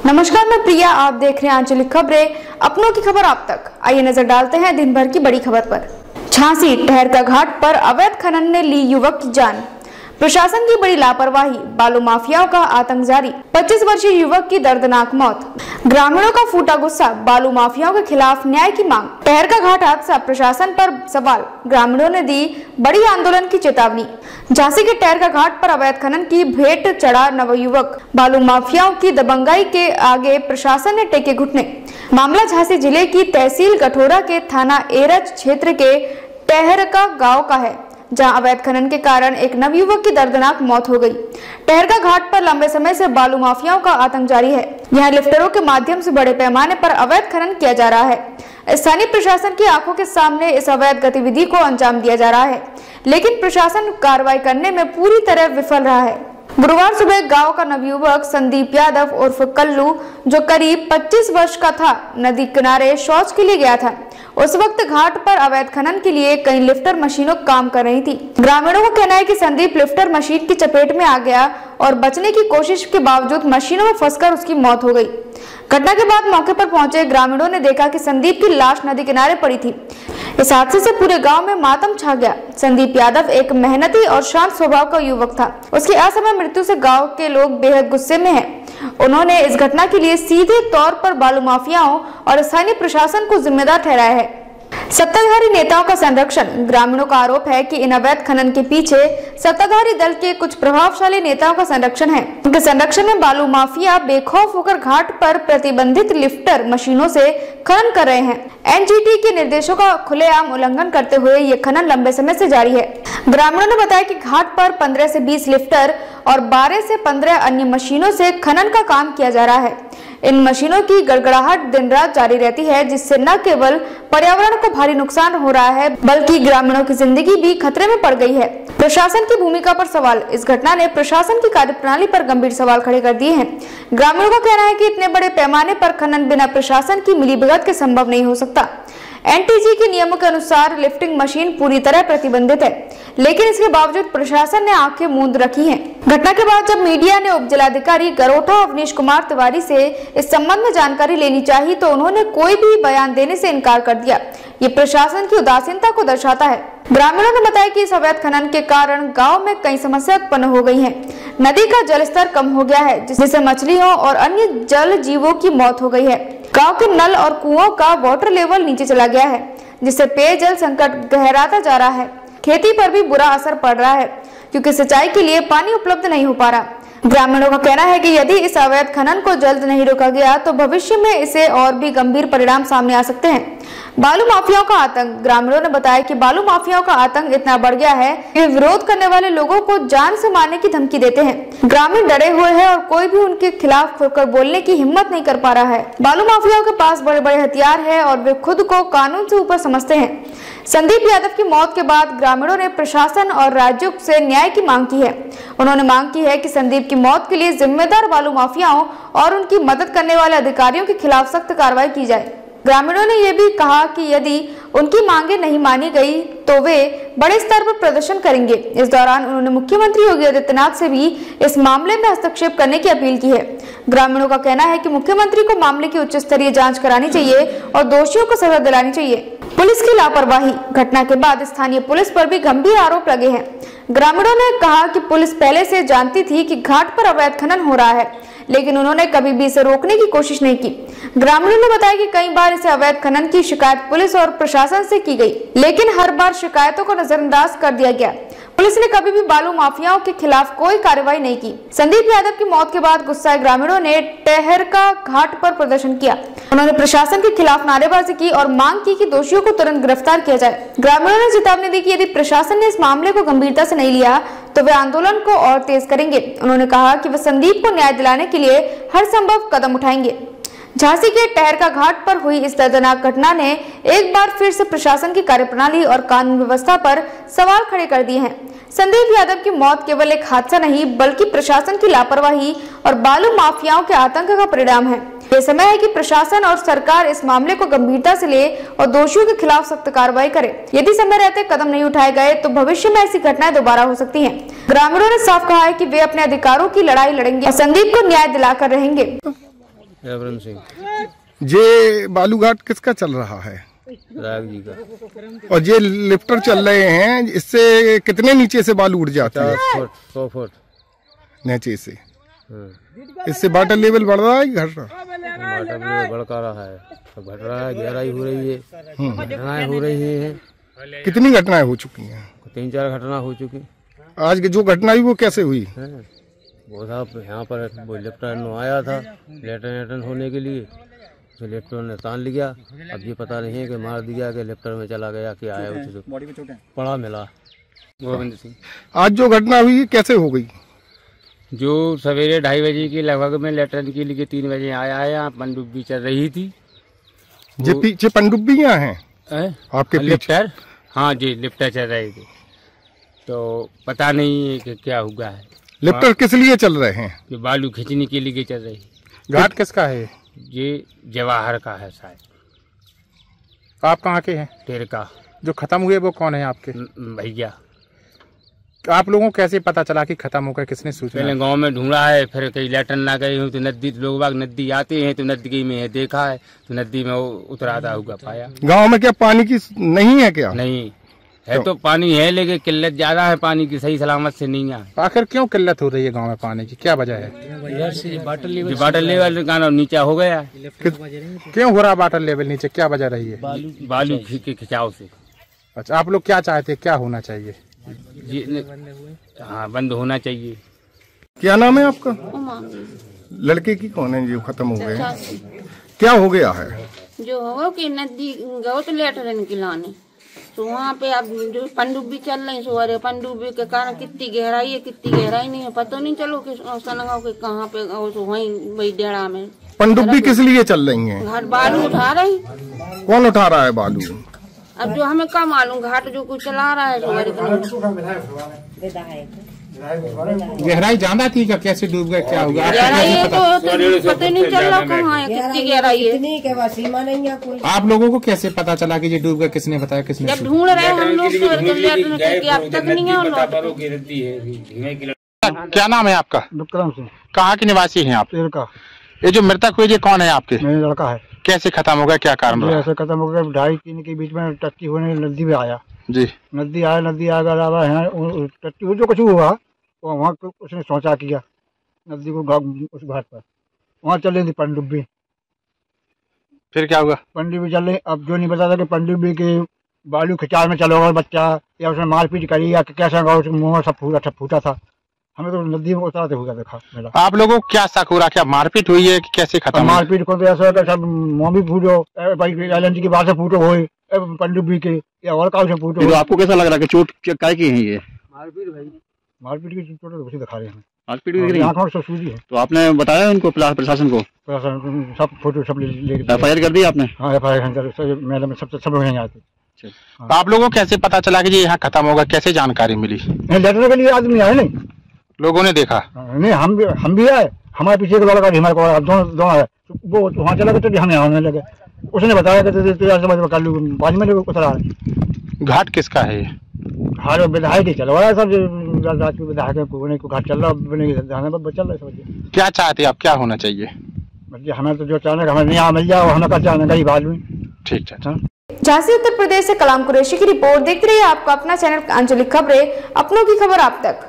नमस्कार, मैं प्रिया। आप देख रहे हैं आंचलिक खबरें, अपनों की खबर आप तक। आइए नजर डालते हैं दिन भर की बड़ी खबर पर। झांसी ठहरका घाट पर अवैध खनन ने ली युवक की जान। प्रशासन की बड़ी लापरवाही, बालू माफियाओं का आतंक जारी। 25 वर्षीय युवक की दर्दनाक मौत। ग्रामीणों का फूटा गुस्सा, बालू माफियाओं के खिलाफ न्याय की मांग। ठहरका घाट हादसा, प्रशासन पर सवाल, ग्रामीणों ने दी बड़ी आंदोलन की चेतावनी। झांसी के ठहरका घाट पर अवैध खनन की भेंट चढ़ा नवयुवक, बालू माफियाओं की दबंगाई के आगे प्रशासन ने टेके घुटने। मामला झांसी जिले की तहसील गठोरा के थाना एरच क्षेत्र के ठहरका गांव का है, जहां अवैध खनन के कारण एक नवयुवक की दर्दनाक मौत हो गई। ठहरका घाट पर लंबे समय से बालू माफियाओं का आतंक जारी है। यहां लिफ्टरों के माध्यम से बड़े पैमाने पर अवैध खनन किया जा रहा है। स्थानीय प्रशासन की आंखों के सामने इस अवैध गतिविधि को अंजाम दिया जा रहा है, लेकिन प्रशासन कार्रवाई करने में पूरी तरह विफल रहा है। गुरुवार सुबह गांव का नवयुवक संदीप यादव उर्फ कल्लू, जो करीब 25 वर्ष का था, नदी किनारे शौच के लिए गया था। उस वक्त घाट पर अवैध खनन के लिए कई लिफ्टर मशीनों काम कर रही थी। ग्रामीणों का कहना है कि संदीप लिफ्टर मशीन की चपेट में आ गया और बचने की कोशिश के बावजूद मशीनों में फंसकर उसकी मौत हो गई। घटना के बाद मौके पर पहुंचे ग्रामीणों ने देखा कि संदीप की लाश नदी किनारे पड़ी थी। इस हादसे से पूरे गांव में मातम छा गया। संदीप यादव एक मेहनती और शांत स्वभाव का युवक था। उसकी असमय मृत्यु से गांव के लोग बेहद गुस्से में हैं। उन्होंने इस घटना के लिए सीधे तौर पर बालू माफियाओं और स्थानीय प्रशासन को जिम्मेदार ठहराया है। सत्ताधारी नेताओं का संरक्षण। ग्रामीणों का आरोप है कि इन अवैध खनन के पीछे सत्ताधारी दल के कुछ प्रभावशाली नेताओं का संरक्षण है। उनके संरक्षण में बालू माफिया बेखौफ होकर घाट पर प्रतिबंधित लिफ्टर मशीनों से खनन कर रहे हैं। एनजीटी के निर्देशों का खुलेआम उल्लंघन करते हुए ये खनन लंबे समय से जारी है। ग्रामीणों ने बताया कि घाट पर 15 से 20 लिफ्टर और 12 से 15 अन्य मशीनों से खनन का काम किया जा रहा है। इन मशीनों की गड़गड़ाहट दिन रात जारी रहती है, जिससे न केवल पर्यावरण को भारी नुकसान हो रहा है, बल्कि ग्रामीणों की जिंदगी भी खतरे में पड़ गई है। प्रशासन की भूमिका पर सवाल। इस घटना ने प्रशासन की कार्यप्रणाली पर गंभीर सवाल खड़े कर दिए हैं। ग्रामीणों का कहना है कि इतने बड़े पैमाने पर खनन बिना प्रशासन की मिलीभगत के संभव नहीं हो सकता। एनटीजी के नियमों के अनुसार लिफ्टिंग मशीन पूरी तरह प्रतिबंधित है, लेकिन इसके बावजूद प्रशासन ने आंखें मूंद रखी हैं। घटना के बाद जब मीडिया ने उप जिलाधिकारी गरोठा अवनीश कुमार तिवारी से इस संबंध में जानकारी लेनी चाहिए, तो उन्होंने कोई भी बयान देने से इनकार कर दिया। ये प्रशासन की उदासीनता को दर्शाता है। ग्रामीणों ने बताया कि इस अवैध खनन के कारण गांव में कई समस्या उत्पन्न हो गई हैं। नदी का जलस्तर कम हो गया है, जिससे मछलियों और अन्य जल जीवों की मौत हो गई है। गांव के नल और कुओं का वाटर लेवल नीचे चला गया है, जिससे पेयजल संकट गहराता जा रहा है। खेती पर भी बुरा असर पड़ रहा है, क्योंकि सिंचाई के लिए पानी उपलब्ध नहीं हो पा रहा। ग्रामीणों का कहना है कि यदि इस अवैध खनन को जल्द नहीं रोका गया, तो भविष्य में इसे और भी गंभीर परिणाम सामने आ सकते हैं। बालू माफियाओं का आतंक। ग्रामीणों ने बताया कि बालू माफियाओं का आतंक इतना बढ़ गया है कि विरोध करने वाले लोगों को जान से मारने की धमकी देते हैं। ग्रामीण डरे हुए हैं और कोई भी उनके खिलाफ खुलकर बोलने की हिम्मत नहीं कर पा रहा है। बालू माफियाओं के पास बड़े बड़े हथियार है और वे खुद को कानून से ऊपर समझते हैं। संदीप यादव की मौत के बाद ग्रामीणों ने प्रशासन और राज्यों से न्याय की मांग की है। उन्होंने मांग की है कि संदीप की मौत के लिए जिम्मेदार बालू माफियाओं और उनकी मदद करने वाले अधिकारियों के खिलाफ सख्त कार्रवाई की जाए। ग्रामीणों ने यह भी कहा कि यदि उनकी मांगे नहीं मानी गई, तो वे बड़े स्तर पर प्रदर्शन करेंगे। इस दौरान उन्होंने मुख्यमंत्री योगी आदित्यनाथ से भी इस मामले में हस्तक्षेप करने की अपील की है। ग्रामीणों का कहना है कि मुख्यमंत्री को मामले की उच्च स्तरीय जांच करानी चाहिए और दोषियों को सजा दिलानी चाहिए। पुलिस की लापरवाही। घटना के बाद स्थानीय पुलिस पर भी गंभीर आरोप लगे हैं। ग्रामीणों ने कहा कि पुलिस पहले से जानती थी कि घाट पर अवैध खनन हो रहा है, लेकिन उन्होंने कभी भी इसे रोकने की कोशिश नहीं की। ग्रामीणों ने बताया कि कई बार इसे अवैध खनन की शिकायत पुलिस और प्रशासन से की गई, लेकिन हर बार शिकायतों को नजरअंदाज कर दिया गया। पुलिस ने कभी भी बालू माफियाओं के खिलाफ कोई कार्रवाई नहीं की। संदीप यादव की मौत के बाद गुस्साए ग्रामीणों ने ठहरका घाट पर प्रदर्शन किया। उन्होंने प्रशासन के खिलाफ नारेबाजी की और मांग की कि दोषियों को तुरंत गिरफ्तार किया जाए। ग्रामीणों ने चेतावनी दी कि यदि प्रशासन ने इस मामले को गंभीरता से नहीं लिया, तो वे आंदोलन को और तेज करेंगे। उन्होंने कहा कि वे संदीप को न्याय दिलाने के लिए हर संभव कदम उठाएंगे। झांसी के ठहरका घाट पर हुई इस दर्दनाक घटना ने एक बार फिर से प्रशासन की कार्यप्रणाली और कानून व्यवस्था पर सवाल खड़े कर दिए हैं। संदीप यादव की मौत केवल एक हादसा नहीं, बल्कि प्रशासन की लापरवाही और बालू माफियाओं के आतंक का परिणाम है। ये समय है कि प्रशासन और सरकार इस मामले को गंभीरता से ले और दोषियों के खिलाफ सख्त कार्रवाई करे। यदि समय रहते कदम नहीं उठाए गए, तो भविष्य में ऐसी घटनाएं दोबारा हो सकती हैं। ग्रामीणों ने साफ कहा है कि वे अपने अधिकारों की लड़ाई लड़ेंगे और संदीप को न्याय दिलाकर रहेंगे। रवरन सिंह। ये बालू घाट किसका चल रहा है? राग जी का। और ये लिफ्टर चल रहे हैं, इससे कितने नीचे से बालू उठ जाता है? 100 फुट नीचे से। इससे वाटर लेवल बढ़ रहा है कि घट रहा है? वाटर लेवल बढ़ता रहा है, घट रहा है, गहराई हो रही है, घटनाएं हो रही है। कितनी घटनाएं हो चुकी हैं? 3-4 घटना हो चुकी। आज की जो घटना हुई वो कैसे हुई? वो साहब यहाँ पर वो लिफ्टर आया था लेटन होने के लिए, तो लिफ्टर ने तान लिया। अब ये पता नहीं है कि मार दिया कि लिफ्टर में चला गया कि आया उसे पड़ा मिला। गोविंद सिंह। आज जो घटना हुई कैसे हो गई? जो सवेरे 2:30 बजे के लगभग में लेटन के लिए 3 बजे आया है, यहाँ पनडुब्बी चल रही थी। जी पीछे पनडुब्बियाँ हैं आपके पीछे? लिफ्टर, हाँ जी लिफ्टर चल रही थी, तो पता नहीं है कि क्या हुआ है। लिफ्टर किस लिए चल रहे हैं? कि बालू खींचने के लिए चल रही है। घाट किसका है? ये जवाहर का है शायद। आप कहाँ के हैं? टेर का। जो खत्म हुए वो कौन है आपके? भैया। आप लोगों को कैसे पता चला कि खत्म हो गया, किसने सूचना? पहले गांव में ढूंढा है, फिर कहीं लेटन ना गए हो तो नदी, लोग बाग नदी आते हैं तो नदी में है देखा है, तो नदी में उतराता हुआ पाया। गांव में क्या पानी की नहीं है क्या? नहीं है, तो पानी है लेकिन किल्लत ज्यादा है, पानी की सही सलामत से नहीं है। आखिर क्यों किल्लत हो रही है गांव में पानी की, क्या वजह है? वाटर लेवल का नीचा हो गया। क्यों हो रहा वाटर लेवल नीचे, क्या वजह रही है? बालू के खिंचाव से। अच्छा, आप लोग क्या चाहते हैं, क्या होना चाहिए? हाँ, बंद होना चाहिए। क्या नाम है आपका? लड़के की कौन है जो खत्म हो गए? क्या हो गया है? जो हो कि नदी गौ तो लेटर खिलाने, तो वहाँ पे अब जो पनडुब्बी चल रही सो पनडुब्बी के कारण कितनी गहराई है कितनी गहराई नहीं है पता नहीं चलो कि सनगांव के कहाँ पे वहीं वही डेरा में। पनडुब्बी किस लिए चल रही है? घाट बालू उठा रही। कौन उठा रहा है बालू? अब जो हमें कम मालूम, घाट जो कुछ चला रहा है गहराई ज्यादा थी क्या, कैसे डूब गए, क्या हुआ? गहराई है तो पता नहीं चल रहा कहाँ है, कितनी गहराई है। आप लोगों को कैसे पता चला कि ये डूब गए, किसने बताया, किसने? जब ढूंढ रहे हम लोग तो अब तक नहीं है। क्या नाम है आपका? विक्रम सिंह। कहाँ के निवासी हैं आप? टेर का। ये जो मृतक हुए ये कौन है आपके? मेरा लड़का है। कैसे खत्म हो गया, क्या कारण रहा? ऐसे खत्म हो गया, 2:30-3 के बीच में टट्टी होने नदी में आया जी। नदी आया अलावा है टट्टी जो कुछ हुआ वो वहाँ उसने सोचा किया नदी को उस घाट पर, वहाँ चल रही थी पनडुब्बी। फिर क्या हुआ? पनडुब्बी चल रही, अब जो नहीं पता था कि पनडुब्बी के बालू खिंचाव में चलोगा बच्चा या उसने मारपीट करी या कैसा उसके मुँह सब फूटा था। हमें तो नदी में उतराते हुआ देखा मेरा। आप लोगों को क्या शक हो रहा, क्या मारपीट हुई है कि कैसे खत्म? मारपीट को तो ऐसा सब मुँह भी फूटो LNG की बात से फूटो हो पनडुब्बी के या और काउ से फूटो। तो आपको कैसा लग रहा है कि चोट काय की है ये? मारपीट की चोट तो उसे दिखा रहे हैं। मारपीट दिख रही है, आंखों से सूजी है। तो आपने बताया उनको, प्रशासन को? सब फोटो सब ले FIR कर दी आपने? हाँ FIR मेले में सब लोग यहाँ आते। तो आप लोगों को कैसे पता चला कि ये यहाँ खत्म होगा, कैसे जानकारी मिली? लेटने के लिए आदमी आए नहीं, लोगों ने देखा नहीं, हम भी आए, हमारे पीछे एक लड़का हमारे को दोनों है, वो वहाँ चला गया तो हम यहाँ आने लगे। उसने बताया कि पानी में उतरा है। घाट किसका है? घाट विधायक ही चल रहा है सब, विधायक को घाट चल रहा है, चल रहा है सब। क्या चाहते आप, क्या होना चाहिए? हमें तो जो चाहने हमें यहाँ मिल जाए हमें क्या चाहने गरीब आदमी। ठीक है। झांसी उत्तर प्रदेश से कलाम कुरैशी की रिपोर्ट। देखते रहिए आपका अपना चैनल आंचलिक खबरें, अपनों की खबर आप तक।